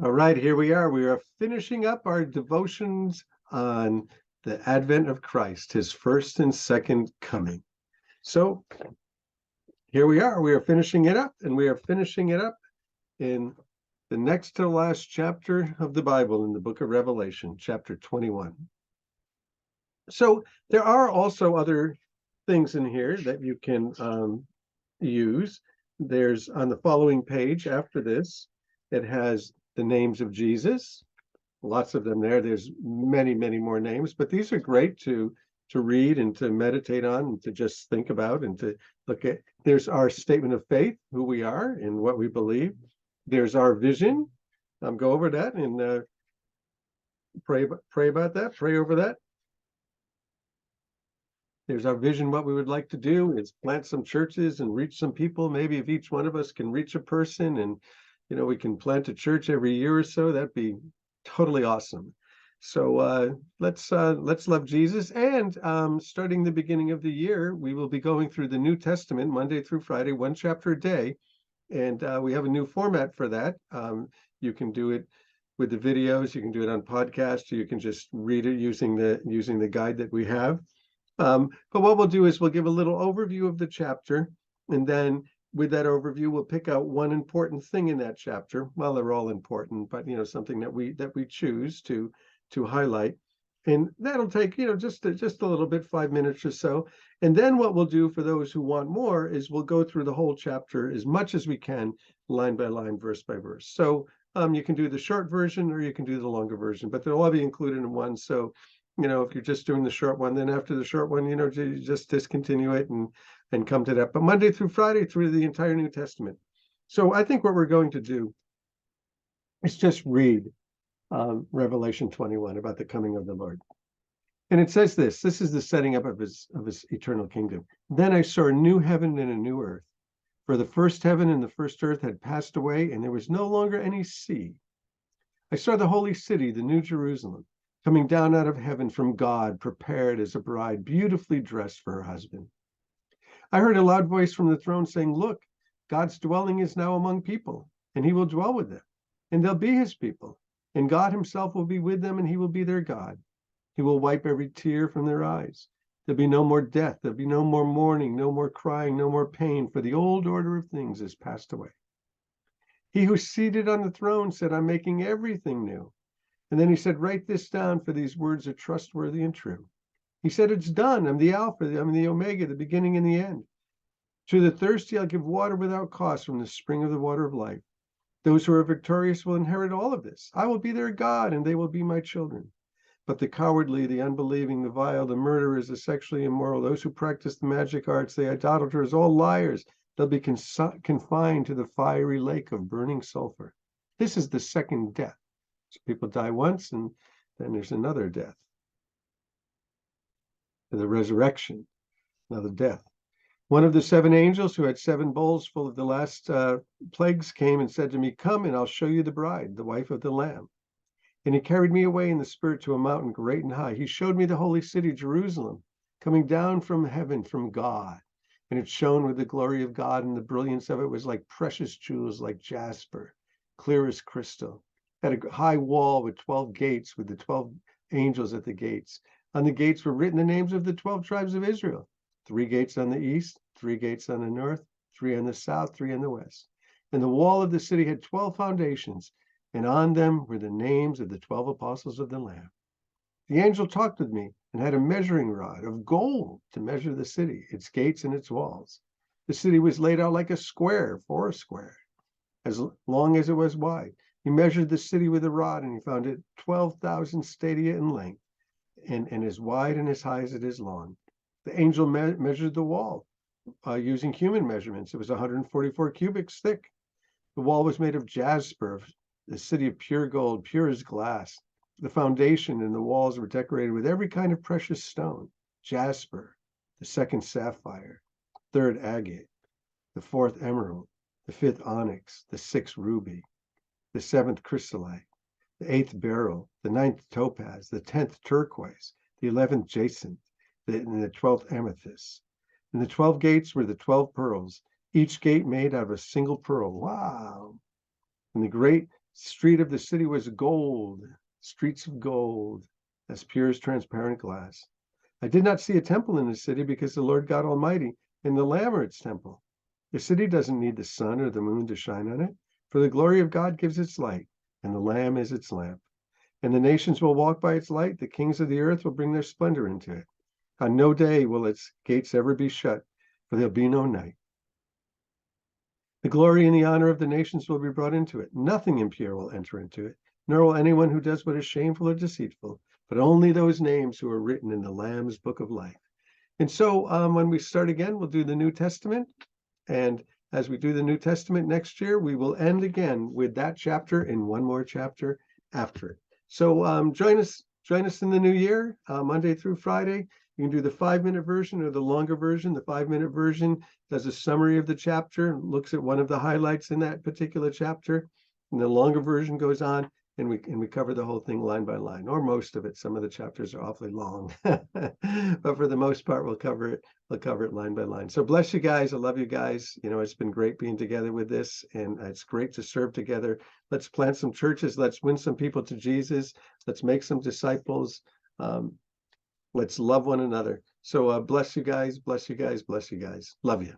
All right, here we are. We are finishing up our devotions on the advent of Christ, his first and second coming. So here we are. We are finishing it up, and we are finishing it up in the next to last chapter of the Bible in the book of Revelation, chapter 21. So there are also other things in here that you can use. There's on the following page after this, it has the names of Jesus, lots of them there. There's many, many more names, but these are great to read and to meditate on and to just think about and to look at. There's our statement of faith, who we are and what we believe. There's our vision. Go over that and pray about that, pray over that. There's our vision, what we would like to do is plant some churches and reach some people. Maybe if each one of us can reach a person and, we can plant a church every year or so, that'd be totally awesome. So let's love Jesus. And starting the beginning of the year, we will be going through the New Testament Monday through Friday, one chapter a day. And we have a new format for that. You can do it with the videos, you can do it on podcast, or you can just read it using the guide that we have. But what we'll do is we'll give a little overview of the chapter, and then with that overview, we'll pick out one important thing in that chapter. Well, they're all important, but something that we choose to highlight, and that'll take just a little bit, 5 minutes or so. And then what we'll do for those who want more is we'll go through the whole chapter as much as we can, line by line, verse by verse. So you can do the short version or you can do the longer version, but they'll all be included in one. So if you're just doing the short one, then after the short one, you just discontinue it and come to that. But Monday through Friday through the entire New Testament. So I think what we're going to do is just read Revelation 21 about the coming of the Lord. And it says this is the setting up of his eternal kingdom. Then I saw a new heaven and a new earth, for the first heaven and the first earth had passed away, and there was no longer any sea. I saw the holy city, the New Jerusalem, coming down out of heaven from God, prepared as a bride, beautifully dressed for her husband. I heard a loud voice from the throne saying, "Look, God's dwelling is now among people, and he will dwell with them, and they'll be his people, and God himself will be with them, and he will be their God. He will wipe every tear from their eyes. There'll be no more death, there'll be no more mourning, no more crying, no more pain, for the old order of things has passed away." He who's seated on the throne said, "I'm making everything new." And then he said, "Write this down, for these words are trustworthy and true." He said, "It's done. I'm the Alpha, I'm the Omega, the beginning and the end. To the thirsty, I'll give water without cost from the spring of the water of life. Those who are victorious will inherit all of this. I will be their God, and they will be my children. But the cowardly, the unbelieving, the vile, the murderers, the sexually immoral, those who practice the magic arts, the idolaters, all liars, they'll be confined to the fiery lake of burning sulfur. This is the second death." So people die once, and then there's another death. The resurrection, another death. One of the 7 angels who had 7 bowls full of the last plagues came and said to me, "Come, and I'll show you the bride, the wife of the Lamb." And he carried me away in the spirit to a mountain great and high. He showed me the holy city, Jerusalem, coming down from heaven, from God. And it shone with the glory of God, and the brilliance of it was like precious jewels, like jasper, clear as crystal. Had a high wall with 12 gates, with the 12 angels at the gates. On the gates were written the names of the 12 tribes of Israel. 3 gates on the east, 3 gates on the north, 3 on the south, 3 on the west. And the wall of the city had 12 foundations, and on them were the names of the 12 apostles of the Lamb. The angel talked with me and had a measuring rod of gold to measure the city, its gates and its walls. The city was laid out like a square, 4 square, as long as it was wide. He measured the city with a rod, and he found it 12,000 stadia in length, and as wide and as high as it is long. The angel measured the wall using human measurements. It was 144 cubits thick. The wall was made of jasper, the city of pure gold, pure as glass. The foundation and the walls were decorated with every kind of precious stone: jasper, the 2nd sapphire, 3rd agate, the 4th emerald, the 5th onyx, the 6th ruby, the 7th chrysolite, the 8th beryl, the 9th topaz, the 10th turquoise, the 11th jacinth, and the 12th amethyst. And the 12 gates were the 12 pearls, each gate made out of a single pearl. Wow! And the great street of the city was gold, streets of gold, as pure as transparent glass. I did not see a temple in the city because the Lord God Almighty and the Lamb are its temple. The city doesn't need the sun or the moon to shine on it, for the glory of God gives its light, and the Lamb is its lamp. And the nations will walk by its light. The kings of the earth will bring their splendor into it. On no day will its gates ever be shut, for there'll be no night. The glory and the honor of the nations will be brought into it. Nothing impure will enter into it, nor will anyone who does what is shameful or deceitful, but only those names who are written in the Lamb's book of life. And so when we start again, we'll do the New Testament. And as we do the New Testament next year, we will end again with that chapter and one more chapter after it. So join us in the new year, Monday through Friday. You can do the 5-minute version or the longer version. The 5-minute version does a summary of the chapter, looks at one of the highlights in that particular chapter. And the longer version goes on and we cover the whole thing line by line, or most of it. Some of the chapters are awfully long, but for the most part, we'll cover it line by line. So bless you guys. I love you guys. You know, it's been great being together with this, and it's great to serve together. Let's plant some churches. Let's win some people to Jesus. Let's make some disciples. Let's love one another. So bless you guys, bless you guys, bless you guys. Love you.